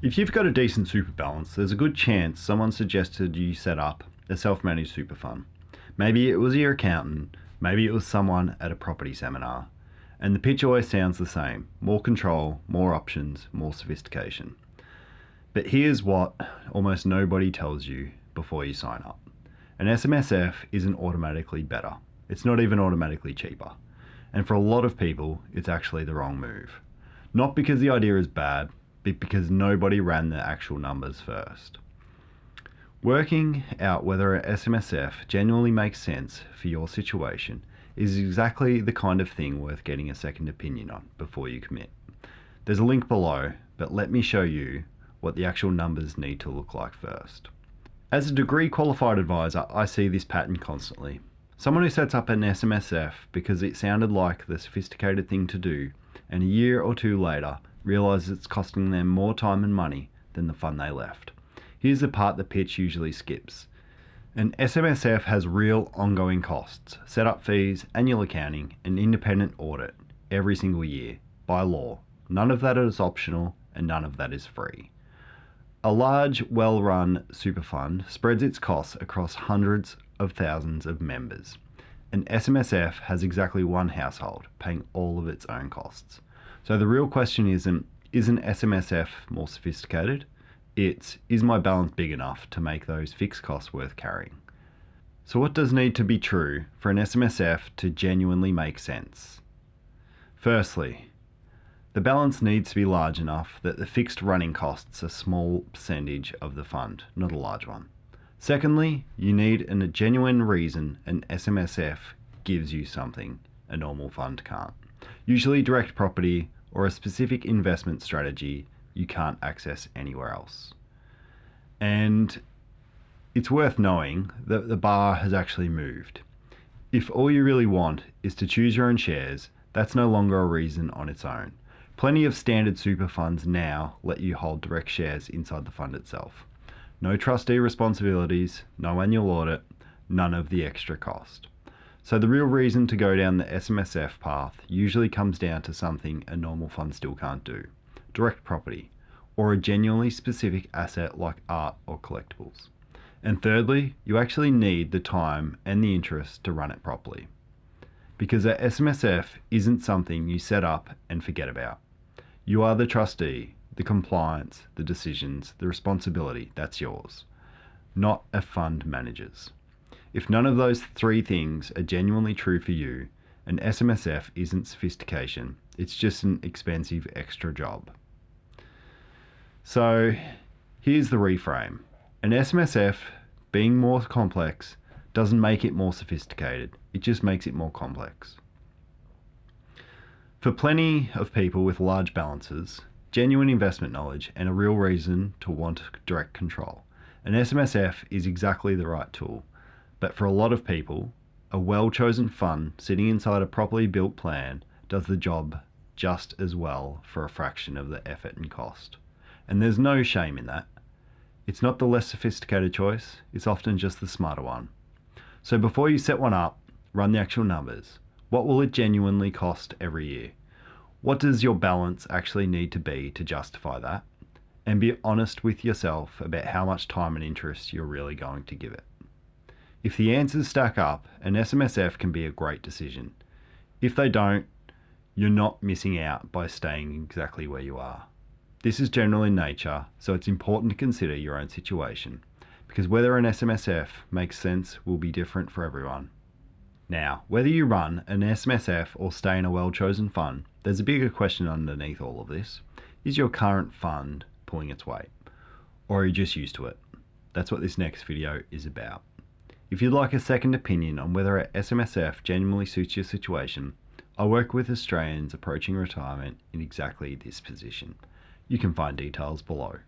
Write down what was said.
If you've got a decent super balance, there's a good chance someone suggested you set up a self-managed super fund. Maybe it was your accountant, maybe it was someone at a property seminar. And the pitch always sounds the same: more control, more options, more sophistication. But here's what almost nobody tells you before you sign up. An SMSF isn't automatically better. It's not even automatically cheaper. And for a lot of people, it's actually the wrong move. Not because the idea is bad, but because nobody ran the actual numbers first. Working out whether an SMSF genuinely makes sense for your situation is exactly the kind of thing worth getting a second opinion on before you commit. There's a link below, but let me show you what the actual numbers need to look like first. As a degree qualified advisor, I see this pattern constantly. Someone who sets up an SMSF because it sounded like the sophisticated thing to do, and a year or two later realises it's costing them more time and money than the fund they left. Here's the part the pitch usually skips. An SMSF has real ongoing costs: setup fees, annual accounting, and independent audit every single year, by law. None of that is optional and none of that is free. A large, well-run super fund spreads its costs across hundreds of thousands of members. An SMSF has exactly one household paying all of its own costs. So the real question is an SMSF more sophisticated? It's, is my balance big enough to make those fixed costs worth carrying? So what does need to be true for an SMSF to genuinely make sense? Firstly, the balance needs to be large enough that the fixed running costs a small percentage of the fund, not a large one. Secondly, you need a genuine reason an SMSF gives you something a normal fund can't. Usually direct property or a specific investment strategy you can't access anywhere else. And it's worth knowing that the bar has actually moved. If all you really want is to choose your own shares, that's no longer a reason on its own. Plenty of standard super funds now let you hold direct shares inside the fund itself. No trustee responsibilities, no annual audit, none of the extra cost. So the real reason to go down the SMSF path usually comes down to something a normal fund still can't do: direct property, or a genuinely specific asset like art or collectibles. And thirdly, you actually need the time and the interest to run it properly. Because a SMSF isn't something you set up and forget about. You are the trustee, the compliance, the decisions, the responsibility, that's yours, not a fund manager's. If none of those three things are genuinely true for you, an SMSF isn't sophistication, it's just an expensive extra job. So here's the reframe. An SMSF being more complex doesn't make it more sophisticated, it just makes it more complex. For plenty of people with large balances, genuine investment knowledge, and a real reason to want direct control, an SMSF is exactly the right tool. But for a lot of people, a well-chosen fund sitting inside a properly built plan does the job just as well for a fraction of the effort and cost. And there's no shame in that. It's not the less sophisticated choice, it's often just the smarter one. So before you set one up, run the actual numbers. What will it genuinely cost every year? What does your balance actually need to be to justify that? And be honest with yourself about how much time and interest you're really going to give it. If the answers stack up, an SMSF can be a great decision. If they don't, you're not missing out by staying exactly where you are. This is general in nature, so it's important to consider your own situation, because whether an SMSF makes sense will be different for everyone. Now, whether you run an SMSF or stay in a well-chosen fund, there's a bigger question underneath all of this. Is your current fund pulling its weight? Or are you just used to it? That's what this next video is about. If you'd like a second opinion on whether a SMSF genuinely suits your situation, I work with Australians approaching retirement in exactly this position. You can find details below.